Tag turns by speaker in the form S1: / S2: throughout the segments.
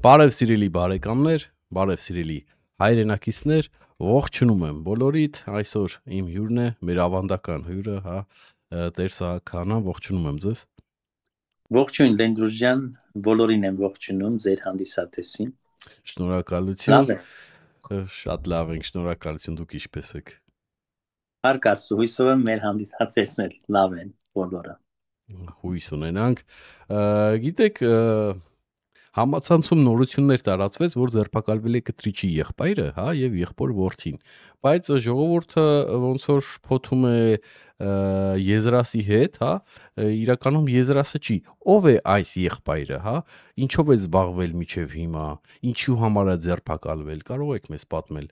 S1: Բարև սիրելի բարեկամներ, բարև սիրելի հայրենակիցներ, ողջունում եմ բոլորիդ, այսօր իմ հյուրն է, մեր ավանդական հյուրը, Տեր Սահակ Քահանան, ողջունում եմ ձեզ։
S2: Ողջույն Լենդրուժ ջան, բոլորին եմ ողջունում ձեր հանդիսատեսին։
S1: Շնորհակալություն։ Շատ լավ ենք, շնորհակալություն, դուք ինչպե՞ս եք։
S2: Հարկ Աստծո, հույսով եմ մեր հանդիսատեսն էլ լավ են բոլորը։
S1: Հույս ունենանք։ Գիտեք, համացանցում նորություններ տարածվեց, որ ձերբակալվել է կտրիչի եղբայրը, եւ եղբոր որդին, բայց ժողովուրդը ոնց որ շփոթում է Եզրասի հետ, իրականում Եզրասը չի, ով է այս եղբայրը, ինչով է զբաղվել մինչև հիմա, ինչու համար է ձերբակալվել, կարող եք մեզ պատմել։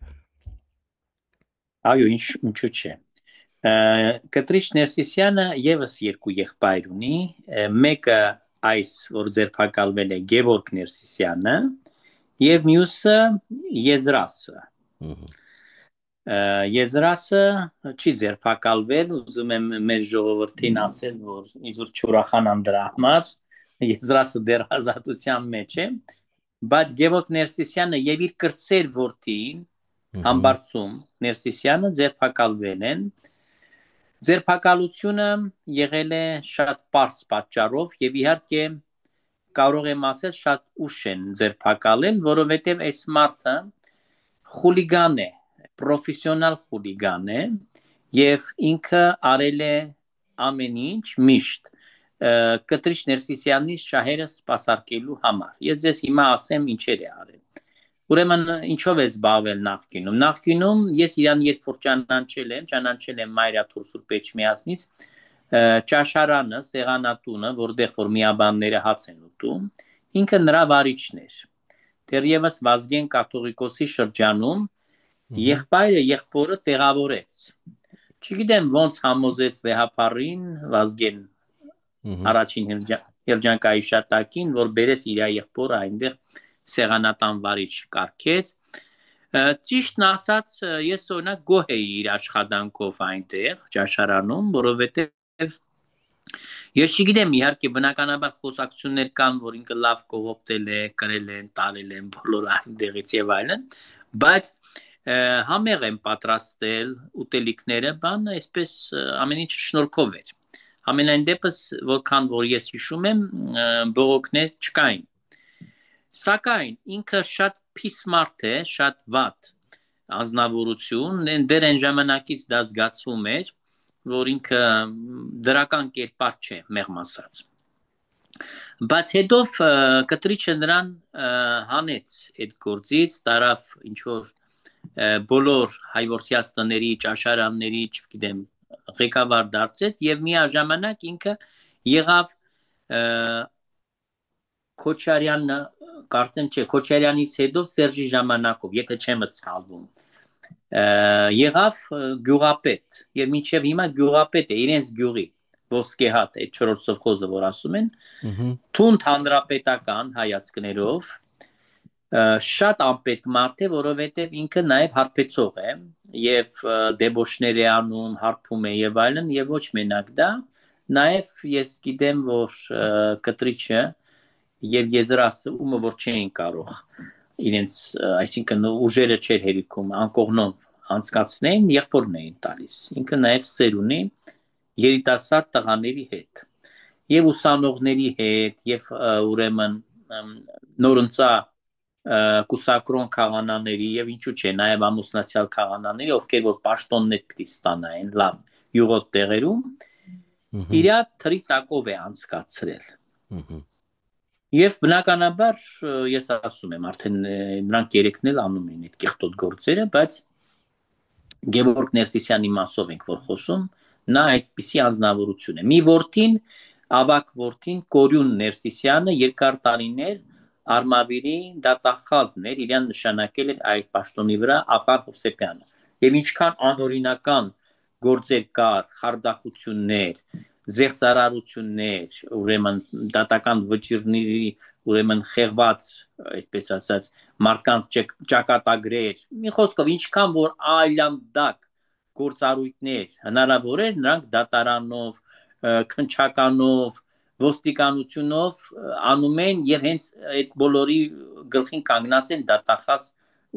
S2: Այո, ինչու՞ չէ։ Կտրիչ Ներսիսյանը եւս երկու եղբայր ունի, մեկը այս որ ձերբակալվել է Գևորգ Ներսիսյանը եւ մյուսը Եզրասը։ Եզրասը չի ձերբակալվել, ուզում եմ մեր ժողովրդին ասել, որ իզուր չուրախանան դրա համար, Եզրասը դեռ ազատության մեջ է, բայց Գևորգ Ներսիսյանը եւ իր կրտսեր որդին Համբարձում Ներսիսյանը ձերբակալվել են։ Ձերբակալությունը եղել է շատ պարզ պատճառով եւ իհարկե կարող եմ ասել շատ ուշ են ձերբակալել, որովհետեւ այս մարդը խուլիգան է, պրոֆեսիոնալ խուլիգան է եւ ինքը արել է ամեն ինչ միշտ Կտրիչ Ներսիսյանի շահերը սպասարկելու համար։ Ես ձեզ հիմա ասեմ ինչեր է արել։ Ուրեմն ինչով է զբաղվել նախկինում ես իրան երբ որ ճանաչել եմ Մայրաթուր Սուրբ Էջմիածնից ճաշարանը, սեղանատունը, որտեղ որ միաբանները հաց են ուտում, ինքը նրա վարիչն էր։ Դեռևս Վազգեն կաթողիկոսի շրջանում եղբայրը եղբորը տեղավորեց։ Չգիտեմ ոնց համոզեց վեհապարին Վազգեն առաջին երջանկայիշատակին, որ բերեց իր եղբորը այնտեղ սեղանատան վարիչ կարգեց։ Ճիշտն ասած, ես օրինակ գոհ էի իր աշխատանքով այնտեղ ճաշարանում, որովհետև ես չգիտեմ, իհարկե բնականաբար խոսակցություններ կան, որ ինքը լավ կողոպտել է, կրել են, տարել են բոլորը այնտեղից եւ այլն, բայց համեղ եմ պատրաստել ուտելիքները, բանը այսպես ամեն ինչ շնորհքով էր։ Ամենայն դեպս, որքան որ ես հիշում եմ, բողոքներ չկային։ Սակայն ինքը շատ փիս մարդ է, շատ վատ անձնավորություն, դեռ այն ժամանակից դա զգացվում էր, որ ինքը դրական կերպար չէ, մեղմ ասած։ Բայց հետո կտրիչը նրան հանեց այդ գործից, տարավ ինչ որ բոլոր հայորդյաց տների, ճաշարանների, չգիտեմ, ղեկավար դարձեց եւ միաժամանակ ինքը եղավ Քոչարյանը կարծեմ չէ, Քոչարյանից հետո Սերժի ժամանակով, եթե չեմ սխալվում, եղավ գյուղապետ եւ մինչեւ հիմա գյուղապետ է իրենց գյուղի ոսկեհատ է 4 սովխոզը որ ասում են, թունդ հանրապետական հայացքներով շատ անպետք մարդ է, որովհետեւ ինքը նաեւ հարբեցող է եւ դեբոշներ է անում, հարբում է եւ այլն եւ ոչ մենակ դա, նաեւ ես գիտեմ, որ կտրիչը եւ Եզրասը ումը որ չէին կարող իրենց, այսինքն ուժերը չէր հերիքում անկողնով անցկացնեն, եղբորն էին տալիս։ Ինքը նաեւ սեր ունի երիտասարդ տղաների հետ եւ ուսանողների հետ եւ ուրեմն նորընծա կուսակրոն քահանաների եւ ինչու՞ չէ նաեւ ամուսնացյալ քահանաների, ովքեր որ պաշտոններ պիտի ստանային լավ յուղոտ տեղերում, իր թրի տակով է անցկացրել։ Եվ բնականաբար ես ասում եմ, արդեն նրանք երեքն էլ անում են այդ կեղտոտ գործերը, բայց Գևորգ Ներսիսյանի մասով ենք որ խոսում, նա այդպիսի անձնավորություն է։ Մի որդին, ավակ որդին Կորյուն Ներսիսյանը երկար տարիներ Արմավիրի դատախազն էր, իրան նշանակել էր այդ պաշտոնի վրա Աֆան Հովսեփյանը։ Եվ ինչքան անօրինական գործեր կար, խարդախություններ, զեղծարարություններ, ուրեմն դատական վճիռների, ուրեմն խեղված, այդպես ասած, մարդկանց ճակատագրեր, մի խոսքով ինչքան որ այլանդակ գործառույթներ հնարավոր էր, նրանք դատարանով, քննչականով, ոստիկանությունով անում են եւ հենց այդ բոլորի գլխին կանգնած են դատախազ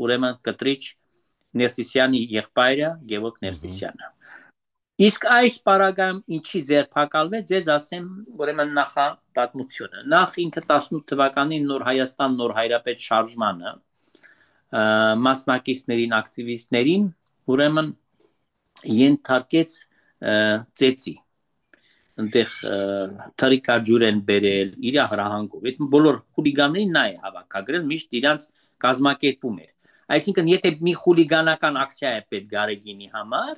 S2: ուրեմն կտրիչ Ներսիսյանի եղբայրը Գևորգ Ներսիսյանը։ Իսկ այս պարագայում ինչի ձերբակալվեց, ձեզ ասեմ ուրեմն նախապատմությունը։ Նախ ինքը 18 թվականին նոր Հայաստան նոր հայրապետ շարժմանը մասնակիցներին, ակտիվիստներին ուրեմն ենթարկեց ծեծի։ Այնտեղ թրիկաջուր են բերել իր հրահանգով։ Այդ բոլոր խուլիգաններին նա է հավաքագրել, միշտ իրանց կազմակերպում էր։ Այսինքն, եթե մի խուլիգանական ակցիա է պետք Գարեգինի համար,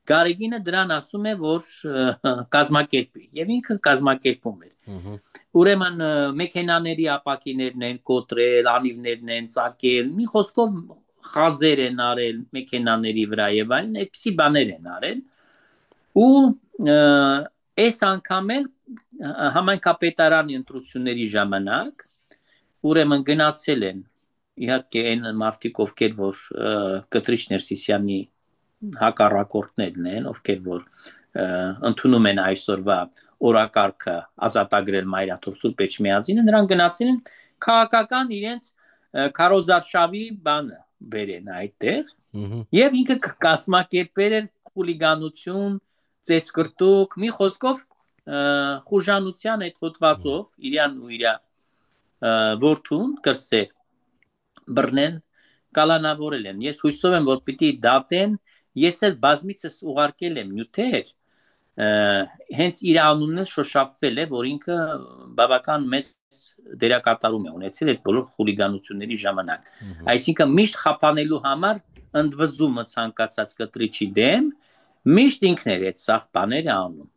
S2: Գարեգինը դրան ասում է, որ կազմակերպի, եւ ինքը կազմակերպում էր։ Ուրեմն մեքենաների ապակիներն են կոտրել, անիվներն են ծակել, մի խոսքով խազեր են արել մեքենաների վրա եւ այլն, այդպիսի բաներ են արել։ Ու այս անգամ էլ համայնքապետարանի ընտրությունների ժամանակ ուրեմն գնացել են իհարկե այն մարդիկ, ովքեր որ Կտրիչ Ներսիսյանի հակառակորդներն են, ովքեր որ ընդունում են այսօրվա օրակարգը ազատագրել Մայրաթոր Սուրբ Էջմիածինը, նրանք գնացել են քաղաքական իրենց քարոզարշավի բանը բերեն այդտեղ եւ ինքը կազմակերպել էր խուլիգանություն, ծեծկրտուկ, մի խոսքով խուժանության այդ հոդվածով իրան ու իր որդուն կրծեր բռնել կալանավորել են։ Ես հույսով եմ, որ պիտի դատեն, ես էլ բազմիցս ուղարկել եմ նյութեր, հենց իր անունն էլ շոշափվել է, որ ինքը բավական մեծ դերակատարում է ունեցել այդ բոլոր խուլիգանությունների ժամանակ։ Այսինքն միշտ խափանելու համար ընդվզումը ցանկացած կտրիչի դեմ, միշտ ինքն էր այդ սաղ բաները անում։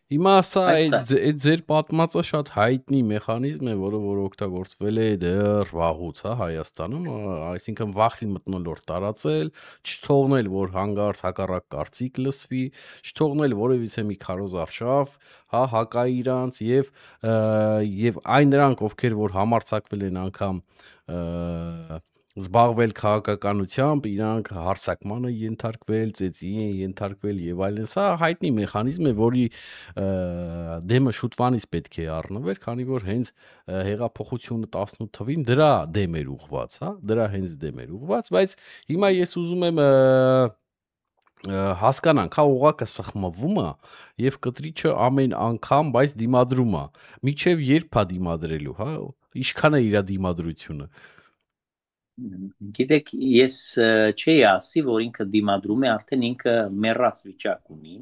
S1: Հիմա սա այդ ձեր պատմածը շատ հայտնի մեխանիզմ է, որը որ օգտագործվել է դեռ վաղուց, հա, Հայաստանում, այսինքն վախի մթնոլորտ տարածել, չթողնել, որ հանգարց հակառակ կարծիք լսվի, չթողնել որևիցե մի քարոզարշավ, հա, հակայի իրանց եւ այն նրանք, ովքեր որ համարձակվել են անգամ զբաղվել քաղաքականությամբ, իրանք հարցակմանը ենթարկվել, ծեծի են ենթարկվել եւ այլն։ Սա հայտնի մեխանիզմ է, որի դեմը շուտվանից պետք է առնվեր, քանի որ հենց հեղափոխությունը 18 թվին դրա դեմ էր ուղված, հա, դրա հենց դեմ էր ուղված, բայց հիմա ես ուզում եմ հասկանանք, հա, ուղակը սխմվում է եւ կտրիչը ամեն անգամ, բայց դիմադրում է։ Միջև երբ է դիմադրելու, հա, ինչքան է իր դիմադրությունը։
S2: Գիտեք, ես չէի ասի, որ ինքը դիմադրում է, արդեն ինքը մեռած վիճակ ունի։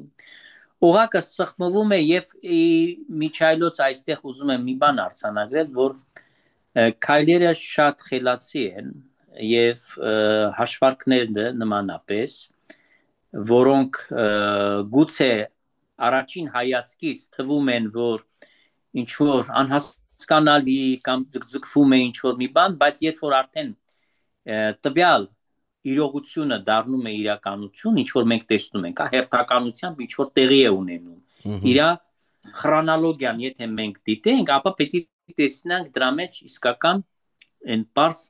S2: Օղակը սխմվում է եւ միջայլոց այստեղ ուզում եմ մի բան արձանագրել, որ քայլերը շատ խելացի են եւ հաշվարկները նմանապես, որոնք գուցե առաջին հայացքից թվում են, որ ինչ որ անհասկանալի կամ ձգձգվում է ինչ որ մի բան, բայց երբ որ արդեն տվյալ իրողությունը դառնում է իրականություն, ինչ որ մենք տեսնում ենք, հա, հերթականությամբ ինչ որ տեղի է ունենում։ Իր քրոնոլոգիան եթե մենք դիտենք, ապա պետք է տեսնենք դրա մեջ իսկական այն པարզ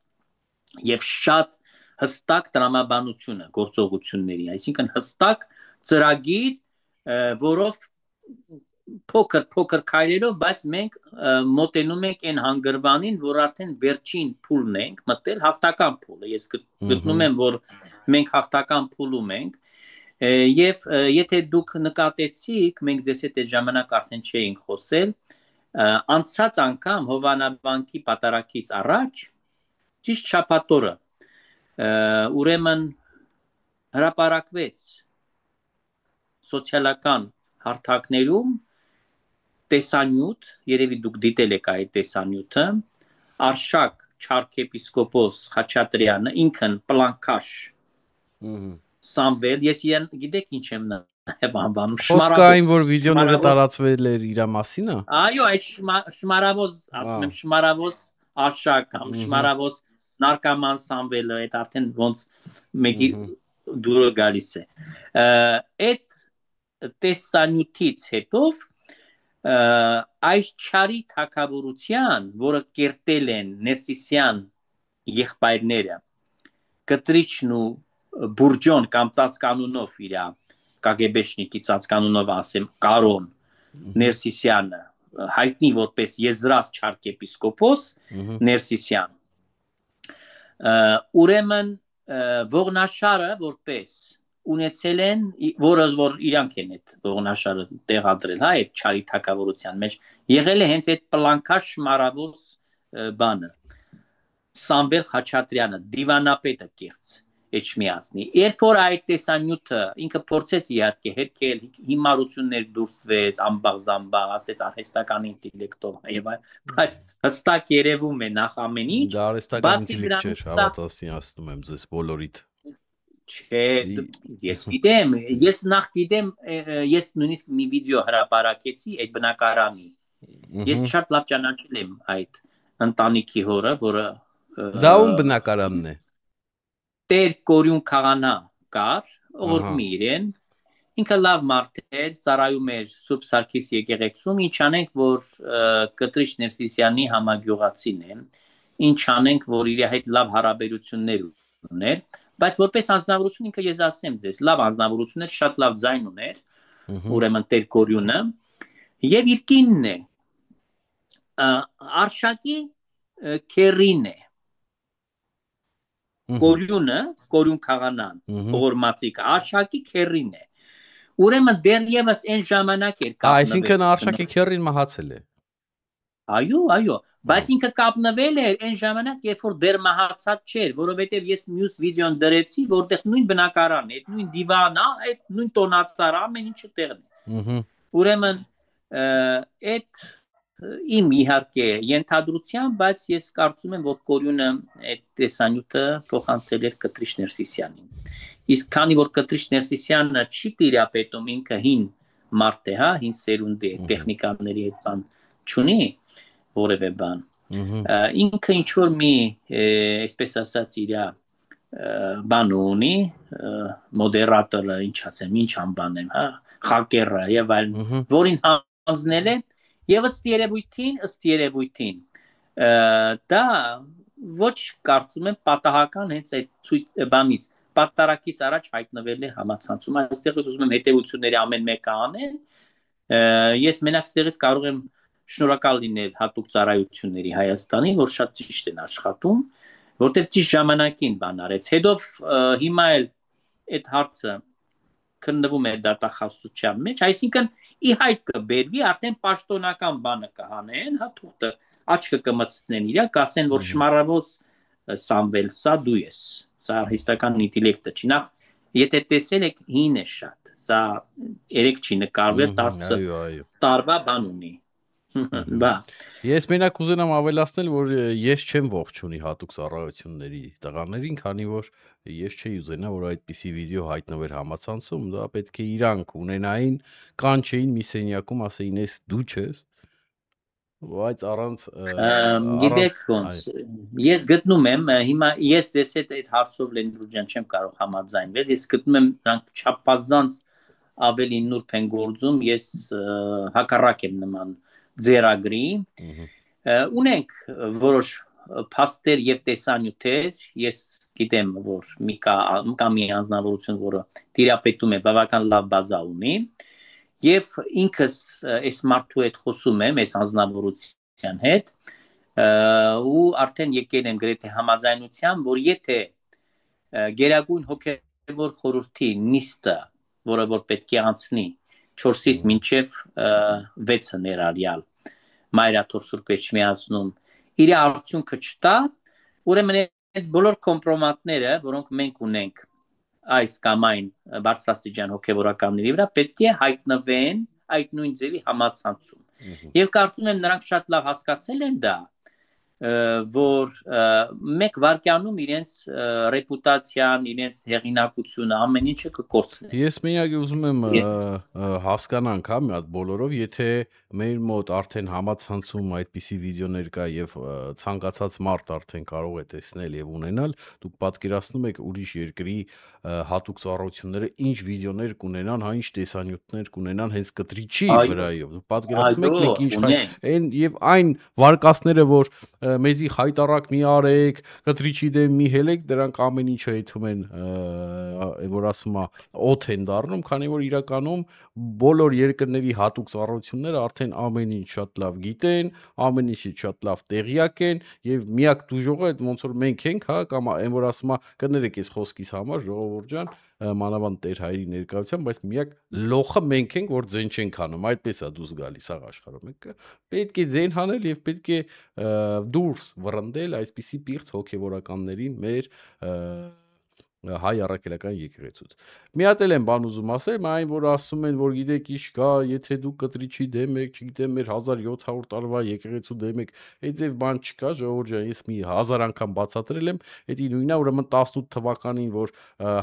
S2: եւ շատ հստակ տրամաբանությունը գործողությունների, այսինքն հստակ ծրագիր, որով փոքր քայլերով, բայց մենք մոտենում ենք այն հանգրվանին, որ արդեն վերջին փուլն ենք մտել, հաղթական փուլը։ Ես գտնում եմ, որ մենք հաղթական փուլում ենք, եւ եթե դուք նկատեցիք, մենք ձեզ հետ այդ ժամանակ արդեն չէինք խոսել, անցած անգամ Հովանավանքի պատարակից առաջ, ճիշտ շաբաթօրը, ուրեմն հրապարակվեց սոցիալական հարթակներում տեսանյութ, երևի դուք դիտել եք այդ տեսանյութը, Արշակ չարքեպիսկոպոս Խաչատրյանը, ինքն պլանկաշ Սամվել, ես իրեն գիտեք ինչ եմ նաև անվանում,
S1: Խոսքային, որ վիդեոները տարածվել էր իր մասին, է։
S2: Այո, այդ շմարավոզ, ասում եմ, շմարավոզ Արշակ կամ շմարավոզ նարկաման Սամվելը, այդ արդեն ոնց մեկի դուրը գալիս է։ Այդ տեսանյութից հետո այս չարի թակավորության, որը կերտել են Ներսիսյան եղբայրները, Կտրիչն ու Բուրջոն կամ ծածկանունով իր կագեբեշնիկի ծածկանունով ասեմ Կարոն Ներսիսյանը, հայտնի որպես Եզրած չարքեպիսկոպոս Ներսիսյան, Ուրեմն ողնաշարը որպես ունեցել են, որը որ իրանք են այդ ողնաշարը տեղադրել, հա, այդ չարի թակավորության մեջ, եղել է հենց այդ պլանկաշ մարավոս բանը, Սամվել Խաչատրյանը, դիվանապետը կեղծ Էջմիածնի, երբ որ այդ տեսանյութը ինքը փորձեց իհարկե հերքել, հիմարություններ դուրսվեց, ամբաղ-զամբաղ, ասեց արհեստական ինտելեկտով եւ այլ, բայց հստակ երևում է նախ ամեն ինչ,
S1: Դա արհեստական ինտելեկտ չէր, հավատացնում եմ ձեզ բոլորիդ։
S2: Չէ, ես գիտեմ, ես նախ գիտեմ, ես նույնիսկ մի վիդեո հրապարակեցի այդ բնակարանի։ Ես շատ լավ ճանաչել եմ այդ ընտանիքի հորը, որը
S1: դա ում բնակարանն է։
S2: Տեր Կորյուն Քաղանա կար, ողորմի իրեն։ Ինքը լավ մարդ էր, ծառայում էր Սուրբ Սարգիս եկեղեցում, ինչ անենք, որ Կտրիչ Ներսիսյանի համագյուղացին է, ինչ անենք, որ իր հետ լավ հարաբերություններ ուներ, բայց որպես անձնավորություն ինքը ես ասեմ ձեզ, լավ անձնավորություն էր, շատ լավ ձայն ուներ, ուրեմն Տեր Կորյունը, եւ իր կինն է, Արշակի քերին է, Կորյունը, Կորյուն Քաղանան, ողորմածիկը, Արշակի քերին է, ուրեմն դեռևս այն ժամանակ էր կապնվել,
S1: այսինքն Արշակի քերին մահացել է։
S2: Այո, բայց ինքը կապնվել էր այն ժամանակ, երբ որ դեռ մահացած չէր, որովհետև ես մյուս վիդեոն դրեցի, որտեղ նույն բնակարանն է, նույն դիվանը, այդ նույն տոնածառը, ամեն ինչը տեղն է։ Ուրեմն այդ իմ իհարկե ենթադրությամբ, բայց ես կարծում եմ, որ Կորյունը այդ տեսանյութը փոխանցել էր Կտրիչ Ներսիսյանին։ Իսկ քանի որ Կտրիչ Ներսիսյանը չի տիրապետում, ինքը հին մարդ է, հա, հին սերունդի է, տեխնիկաների այդ բան չունի, որևէ բան։ Ինքը ինչ որ մի, այսպես ասած, իր բան ունի, մոդերատորը, ինչ ասեմ, ինչ անվանեմ, հա, խակերը եւ այլն, որին հանձնել է եւ ըստ երևույթին դա ոչ կարծում եմ պատահական հենց այդ բանից պատարակից առաջ հայտնվել է համացանցում, այստեղ ուզում եմ հետևությունների ամեն մեկը անեն, ես մենակ ստեղից կարող եմ շնորհակալ լինել հատուկ ծառայությունների Հայաստանի, որ շատ ճիշտ են աշխատում, որտեղ ճիշտ ժամանակին բան արեց։ Հետո հիմա էլ այդ հարցը քննվում է դատախազության մեջ, այսինքն ի հայտ կբերվի, արդեն պաշտոնական բանը կհանեն, հա, թուղթը աչքը կմցնեն իրա, կասեն, որ շմարավոս Սամվել, սա դու ես, սա արհեստական ինտելեկտը չի, նախ եթե տեսել եք հին է շատ, սա երեք չի նկարվել, 10 տարվա բան ունի։ Բա
S1: ես մենակ ուզենամ ավելացնել, որ ես չեմ ողջունի հատուկ ծառայությունների տղաներին, քանի որ ես չէի ուզենա, որ այդպիսի վիդեո հայտնվեր համացանցում, դա պետք է իրանք ունենային, կանչեին մի սենյակում, ասեին, «Էս դու չես», բայց առանց
S2: գիտեք ոնց, ես գտնում եմ, հիմա ես ձեզ հետ այդ հարցով Լենդրու ջան չեմ կարող համաձայնվել, ես գտնում եմ նրանք չափազանց ավելի նուրբ են գործում, ես հակառակ եմ նման ձեռագրի, ունենք որոշ փաստեր եւ տեսանյութեր, ես գիտեմ, որ կա մի անձնավորություն, որը տիրապետում է բավական լավ բազա ունի, եւ ինքս այս մարդու հետ խոսում եմ, այս անձնավորության հետ, ու արդեն եկել եմ գրեթե համաձայնության, որ եթե գերագույն հոգևոր խորհրդի նիստը, որը որ պետք է անցնի 4-ից մինչև 6-ը ներառյալ Մայրաթոր Սուրբ Էջմիածնում իր արդյունքը չտա, ուրեմն այդ բոլոր կոմպրոմատները, որոնք մենք ունենք այս կամ այն բարձրաստիճան հոգևորականների վրա, պետք է հայտնվեն այդ նույն ձևի համացանցում։ Եվ կարծում եմ նրանք շատ լավ հասկացել են դա, որ մեկ վարկյանում իրենց ռեպուտացիան, իրենց հեղինակությունը, ամեն ինչը կկորցնեն։
S1: Ես միակ ուզում եմ հասկանանք, հա, մի հատ բոլորով, եթե մեր մոտ արդեն համացանցում այդպիսի վիդեոներ կա եւ ցանկացած մարդ արդեն կարող է տեսնել եւ ունենալ, դուք պատկերացնում եք ուրիշ երկրի հատուկ ծառայությունները ինչ վիդեոներ կունենան, հա, ինչ տեսանյութներ կունենան հենց Կտրիչի վրայով։ Դուք պատկերացնում եք մենք ինչ այն եւ այն վարկածները, որ մեզի խայտարակ մի արեք, կտրիչի դեմ մի հելեք, դրանք ամեն ինչը եթում են, որ ասում է, օդ են դառնում, քանի որ իրականում բոլոր երկրների հատուկ ծառայությունները արդեն ամեն ինչ շատ լավ գիտեն, ամեն ինչից շատ լավ տեղյակ են, եւ միակ դուժողը այդ ոնց որ մենք ենք, հա, կամ այն որ ասում է, կներեք այս խոսքիս համար, ժողովուրդ ջան, մանավանդ Տեր հայրի ներկայությամբ, բայց միակ լոխը մենք ենք, որ ձեն չենք անում, այդպես է դուրս գալիս աղ աշխարհում։ Մենք պետք է ձեն հանել եւ պետք է դուրս վռնդել այսպիսի պիղծ հոգեվորականներին մեր հայ առաքելական եկեղեցուց։ Մի հատ էլ եմ բան ուզում ասել, այն որ ասում են, որ գիտեք ինչ կա, եթե դուք կտրիչի դեմ եք, չգիտեմ, մեր 1700 տարվա եկեղեցու դեմ եք, այդ ձև բան չկա, ժողովուրդ ջան, ես մի 1000 անգամ բացատրել եմ, դա նույնն է, ուրեմն 18 թվականին, որ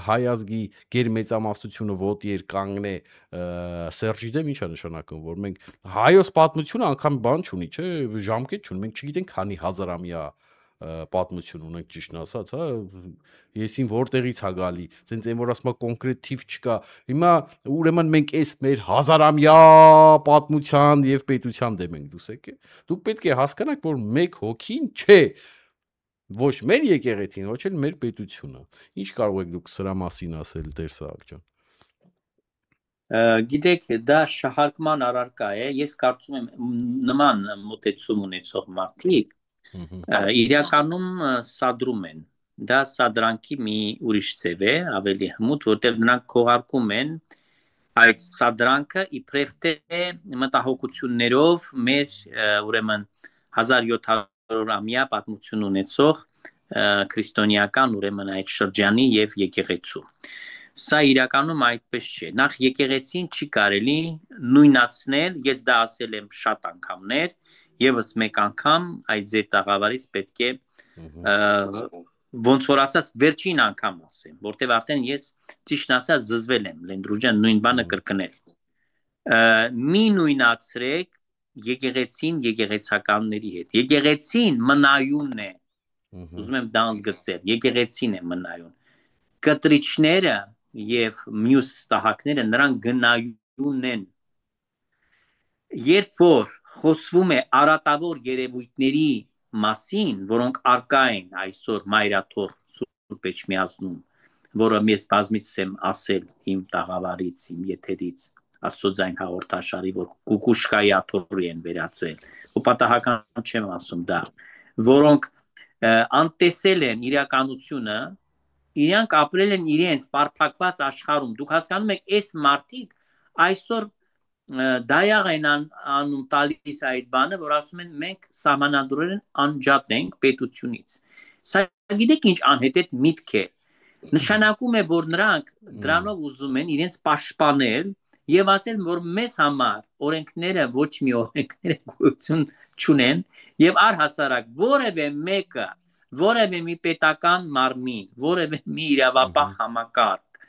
S1: հայ ազգի գերմեծամասնությունը ոտի էր կանգնե Սերժի դեմ, ի՞նչ է նշանակում, որ մենք հայոց պատմությունը անգամ բան չունի, չէ, ժամկետ չունի, մենք չգիտենք քանի հազարամյա պատմություն ունենք, ճիշտն ասած, հա, եսին որտեղից է գալի, ցենց այն որ ասում է կոնկրետ թիվ չկա։ Հիմա ուրեմն մենք այս մեր հազարամյա պատմության եւ պետության դեմ ենք դուս եկե։ Դուք պետք է հասկանաք, որ մեկ հոգին չէ, ոչ մեր եկեղեցին, ոչ էլ մեր պետությունը։ Ինչ կարող եք դուք սրա մասին ասել, Տեր Սահակ ջան։
S2: Գիտեք, դա շահարկման առարկա է, ես կարծում եմ նման մոտեցում ունեցող մարդիկ իրականում սադրում են, դա սադրանքի մի ուրիշ ձև է, ավելի հմուտ, որտեղ նրանք քողարկում են այդ սադրանքը իբրև թե մտահոգություններով մեր ուրեմն 1700-ամյա պատմություն ունեցող քրիստոնեական ուրեմն այդ շրջանի եւ եկեղեցու։ Սա իրականում այդպես չէ։ Նախ եկեղեցին չի կարելի նույնացնել, ես դա ասել եմ շատ անգամներ, եւս մեկ անգամ այդ ձեր տաղավարից պետք է ոնց որ ասած վերջին անգամ ասեմ, որտեվ արդեն ես ճիշտ ասած զզվել եմ, Լենդրուջան նույն բանը կրկնել։ Մի նույնացրեք եկեղեցին եկեղեցականների հետ։ Եկեղեցին մնայունն է։ Ուզում եմ դա ընդգծել, եկեղեցին է մնայուն։ Կտրիչները եւ մյուս ստահակները նրանք գնայուն են։ Երբ որ խոսվում է արատավոր երևույթների մասին, որոնք արկա են այսօր Մայրաթոր Սուրբ Էջմիածնում, որը ես բազմիցս եմ ասել իմ տաղավարից, իմ եթերից, Աստծոձայն հաղորդաշարի, որ կուկուշկայի աթոռի են վերածել, ու պատահական չեմ ասում դա, որոնք անտեսել են իրականությունը, իրանք ապրել են իրենց պարփակված աշխարհում։ Դուք հասկանում եք, այս մարդիկ այսօր դայաղ են անում տալիս այդ բանը, որ ասում են մենք սահմանադրորեն անջատ ենք պետությունից։ Սա գիտեք ինչ անհետեթ միտք է։ Նշանակում է, որ նրանք դրանով ուզում են իրենց պաշտպանել եւ ասել, որ մեզ համար օրենքները ոչ մի օրենքները գոյություն չունեն եւ առհասարակ որևէ մեկը, որևէ մի պետական մարմին, որևէ մի իրավապահ համակարգ,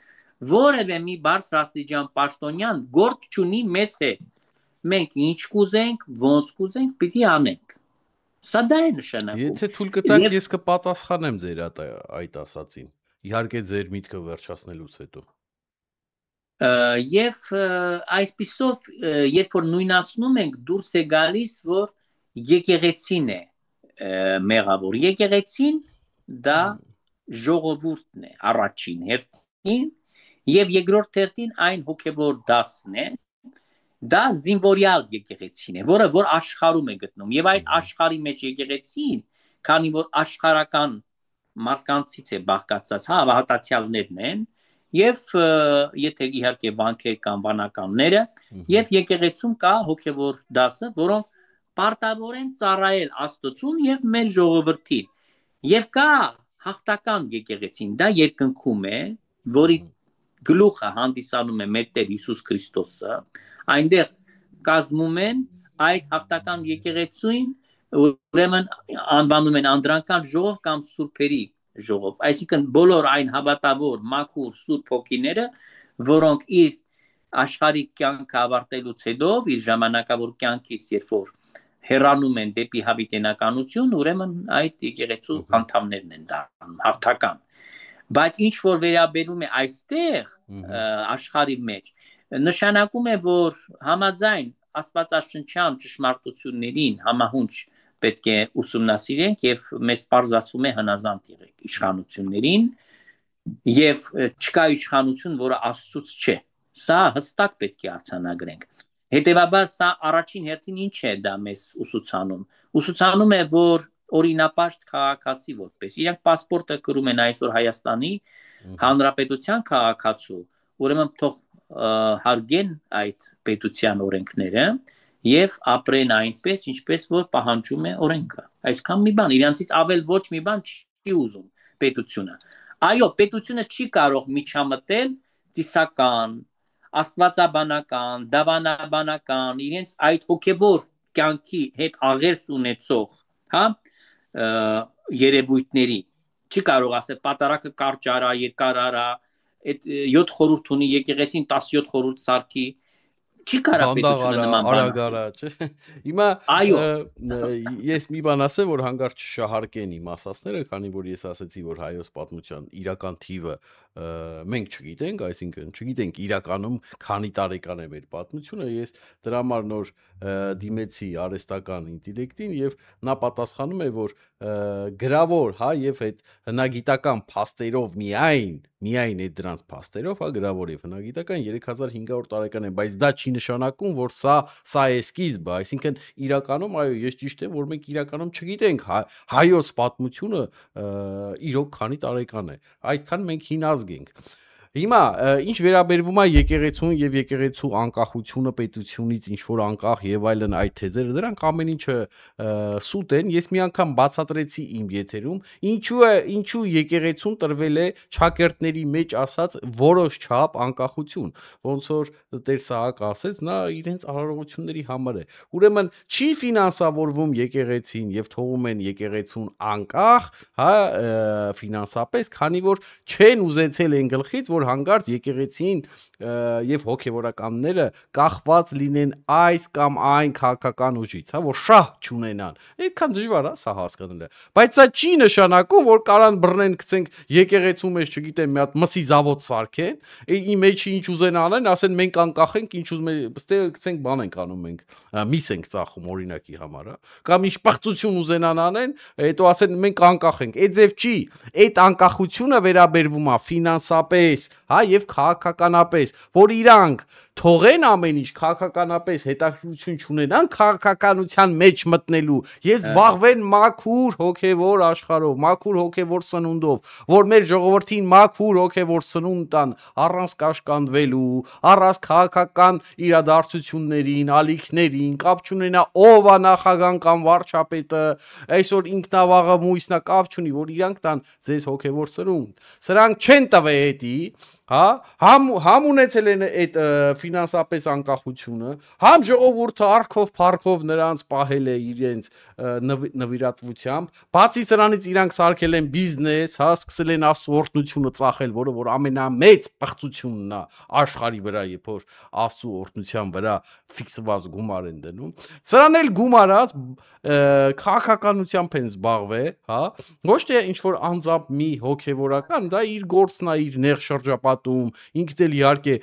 S2: որևէ մի բարձրաստիճան պաշտոնյան գործ չունի մեզ հետ։ Մենք ինչ կուզենք, ոնց կուզենք, պիտի անենք։ Սա դա է նշանակում։
S1: Եթե թույլ կտաք, ես կպատասխանեմ ձեր այդ ասածին։ Իհարկե ձեր միտքը վերջացնելուց հետո։
S2: Եվ այսպիսով, երբ որ նույնացնում ենք, դուրս է գալիս, որ եկեղեցին է մեղավոր։ Եկեղեցին դա ժողովուրդն է առաջին հերթին եւ երկրորդ հերթին այն հոգեվոր դասն է, դա զինվորյալ եկեղեցին է, որը որ աշխարհում է գտնում եւ այդ աշխարհի մեջ եկեղեցին, քանի որ աշխարհական մարդկանցից է բաղկացած, հա, հավատացյալներն են եւ եթե իհարկե վանքեր կամ վանականները եւ եկեղեցում կա հոգեվոր դասը, որոնք պարտավոր են ծառայել Աստծուն եւ մեր ժողովրդին։ Եվ կա հաղթական եկեղեցին, դա երկնքում է, որի գլուխը հանդիսանում է մեր Տեր Հիսուս Քրիստոսը, այնտեղ կազմում են այդ հաղթական եկեղեցին, ուրեմն անվանում են անդրանական ժողով կամ սուրբերի ժողով, այսինքն բոլոր այն հավատավոր մաքուր սուրբ հոգիները, որոնք իր աշխարհիկ կյանքը ավարտելուց հետո, իր ժամանակավոր կյանքից, երբ որ հեռանում են դեպի հավիտենականություն, ուրեմն այդ եկեղեցու անդամներն են դառնում հաղթական։ Բայց ինչ որ վերաբերում է այստեղ աշխարհի մեջ, նշանակում է, որ համաձայն աստվածաշնչյան ճշմարտություններին համահունչ պետք է ուսումնասիրենք եւ մեզ պարզացվում է հնազանդ եղեք իշխանություններին եւ չկա իշխանություն, որը Աստծուց չէ։ Սա հստակ պետք է արձանագրենք։ Հետևաբար սա առաջին հերթին ինչ է դա մեզ ուսուցանում։ Ուսուցանում է, որ օրինապաշտ քաղաքացի որպես իրանք паспорտը կրում են այսօր Հայաստանի Հանրապետության քաղաքացու, ուրեմն թող հարգեն այդ պետության օրենքները եւ ապրեն այնպես, ինչպես որ պահանջում է օրենքը։ Այսքան մի բան, իրանցից ավել ոչ մի բան չի ուզում պետությունը։ Այո, պետությունը չի կարող միջամտել ծիսական, աստվածաբանական, դավանաբանական, իրենց այդ հոգևոր կյանքի հետ աղերս ունեցող, հա, երևույթների չի կարող ասել պատարակը կարճ արա, երկար արա, այդ 7 խորհուրդ ունի, եկեղեցին 17 խորհուրդ սարքի, չի կարա պետությունը նման բան
S1: ասել։ Հիմա ես մի բան ասեմ, որ հանգարց չշահարկեն իմ ասածները, քանի որ ես ասացի, որ հայոց պատմության իրական թիվը մենք չգիտենք, այսինքն չգիտենք իրականում քանի տարեկան է մեր պատմությունը, ես դրա համար նոր դիմեցի արհեստական ինտելեկտին եւ նա պատասխանում է, որ գրավոր, հա, եւ այդ հնագիտական փաստերով միայն այդ դրանց փաստերով, հա, գրավոր եւ հնագիտական 3500 տարեկան է, բայց դա չի նշանակում, որ սա է սկիզբը, այսինքն իրականում, այո, ես ճիշտ եմ, որ մենք իրականում չգիտենք հայոց պատմությունը իրոք քանի տարեկան է, այդքան մենք հին ազգ ենք։ Հիմա ինչ վերաբերվում է եկեղեցուն եւ եկեղեցու անկախությունը պետությունից, ինչ որ անկախ եւ այլն այդ թեզերը, դրանք ամեն ինչը սուտ են։ Ես մի անգամ բացատրեցի իմ եթերում, ինչու եկեղեցուն տրվել է ճակերտների մեջ ասած որոշ չափ անկախություն, ոնց որ Տեր Սահակը ասեց, նա իրենց արարողությունների համար է։ Ուրեմն չի ֆինանսավորվում եկեղեցին եւ թողում են եկեղեցուն անկախ, հա, ֆինանսապես, քանի որ չեն ուզեցել այն գլխից, որ հանգարց եկեղեցին եւ հոգեվորականները կախված լինեն այս կամ այն քաղաքական ուժից, հա, որ շահ չունենան։ Այդքան դժվար է սա հասկանալը։ Բայց սա չի նշանակում, որ կարան բռնեն, գցենք եկեղեցու մեջ, չգիտեմ, մի հատ մսի զավոդ սարքեն, ի մեջ ինչ ուզեն անեն, ասեն մենք անկախ ենք, ինչ ուզում ենք, ստե գցենք բան ենք անում մենք, միս ենք ծախում օրինակի համար, հա, կամ ինչ պղծություն ուզենան անեն, հետո ասեն մենք անկախ ենք։ Այդ ձև չի։ Այդ անկախությունը վերաբերվում է ֆինանսապես, հա, եւ քաղաքականապես, որ իրանք թողեն ամեն ինչ քաղաքականապես հետաքրքրություն չունենան քաղաքականության մեջ մտնելու, ես զբաղվեն մաքուր հոգևոր աշխարհով, մաքուր հոգևոր սնունդով, որ մեր ժողովրդին մաքուր հոգևոր սնունդ տան, առանց կաշկանդվելու, առանց քաղաքական իրադարձություններին, ալիքներին, կապ չունենա ով է նախագահան կամ վարչապետը, այսօր ինքնավաղը մույսնա կապ չունի, որ իրանք տան ձեզ հոգևոր սնունդ, սրանք չեն տվել էդի, հա, համ ունեցել են այդ ֆինանսապես անկախությունը, համ ժողովուրդը արքով փառքով նրանց պահել է իրենց նվիրատվությամբ, բացի սրանից իրանք սարքել են բիզնես, հա, սկսել են Աստծո օրհնությունը ծախել, որը ամենամեծ պղծությունն է աշխարհի վրա, երբ որ Աստծո օրհնության վրա ֆիքսված գումար են դնում, սրան էլ գումարած քաղաքականությամբ են զբաղվել, հա, ոչ թե ինչ որ անձամբ մի հոգևորական, դա իր գործն է, իր նեղ շրջապատում, ինքն էլ իհարկե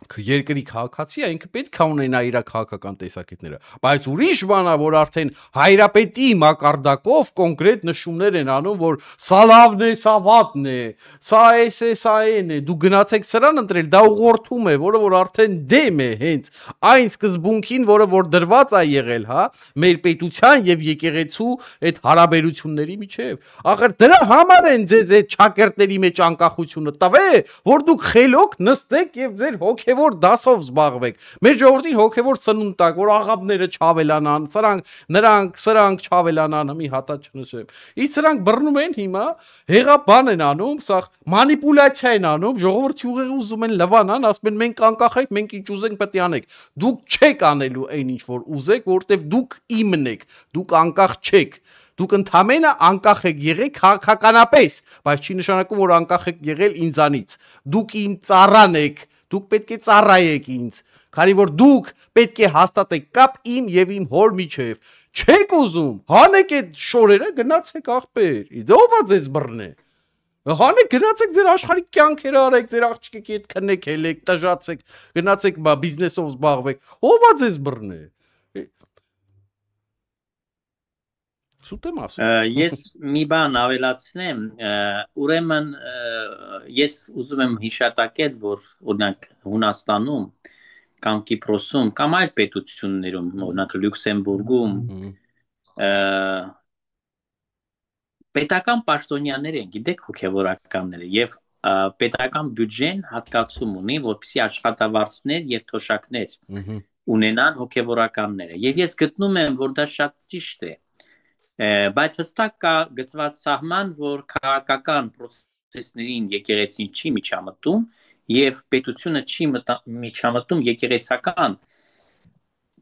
S1: երկրի քաղաքացի է, ինքը պետք է ունենա իր քաղաքական տեսակետները, բայց ուրիշ բան է, որ արդեն հայրապետի մակարդակով կոնկրետ նշումներ են անում, որ սա լավն է, սա վատն է, սա էս է, սա այն է, դու գնացեք սրան ընտրել, դա ուղղորդում է, որը որ արդեն դեմ է հենց այն սկզբունքին, որը որ դրված է եղել, հա, մեր պետության եւ եկեղեցու այդ հարաբերությունների միջեւ։ Ախր դրա համար են ձեզ այդ ճակերտների մեջ անկախությունը տվել, որ դուք խելոք նստեք եւ ձեր հոգևոր դասով զբաղվեք։ Մեր ժողովրդին հոգևոր սնունդ տակ, որ աղաբները չավելանան, սրանք չավելանան, մի հատա չնշեմ։ Իսկ սրանք բռնում են հիմա, հեղաբան են անում, սա մանիպուլյացիա են անում, ժողովրդի ուղեղը ուզում են լվանան, ասում են մենք անկախ ենք, մենք ինչ ուզենք պետք է անենք։ Դուք չեք անելու այն ինչ որ ուզեք, որովհետեւ դուք իմն եք, դուք անկախ չեք։ Դուք ընդամենը անկախ եք եղել քաղաքականապես, բայց չի նշանակում, որ անկախ եք եղել ինձանից։ Դուք իմ ծառան եք, դուք պետք է ծառայեք ինձ, քանի որ դուք պետք է հաստատեք կապ իմ եւ իմ հոր միջեւ։ Չեք ուզում, հանեք այդ շորերը, գնացեք աղբեր։ Ո՞վ է ձեզ բռնե։ Հանեք գնացեք ձեր աշխարհի կյանքերը արեք, ձեր աղջիկի հետ քնեք, հելեք, տժացեք, գնացեք բիզնեսով զբաղվեք։ Ո՞վ է ձեզ բռնե։ Սուտ եմ ասում։
S2: Ես մի բան ավելացնեմ, ուրեմն ես ուզում եմ հիշատակել, որ օրինակ Հունաստանում կամ Կիպրոսում կամ այլ պետություններում, օրինակ Լյուքսեմբուրգում պետական պաշտոնյաներ են, գիտեք, հոգևորականները եւ պետական բյուջեն հատկացում ունի, որպեսզի աշխատավարձներ եւ թոշակներ ունենան հոգևորականները։ Եվ ես գտնում եմ, որ դա շատ ճիշտ է։ Բայց հստակ կա գծված սահման, որ քաղաքական process-ներին եկեղեցին չի միջամտում եւ պետությունը չի միջամտում եկեղեցական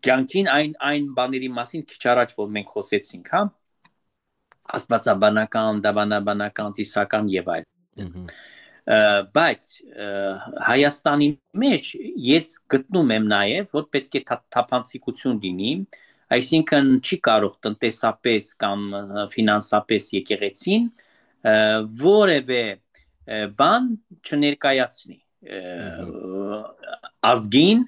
S2: կյանքին այն բաների մասին քիչ առաջ որ մենք խոսեցինք, հա, աստվածաբանական, դավանաբանական, ծիսական եւ այլն։ Բայց Հայաստանի մեջ ես գտնում եմ նաեւ, որ պետք է թափանցիկություն լինի, այսինքն չի կարող տնտեսապես կամ ֆինանսապես եկեղեցին որևէ բան չներկայացնի ազգին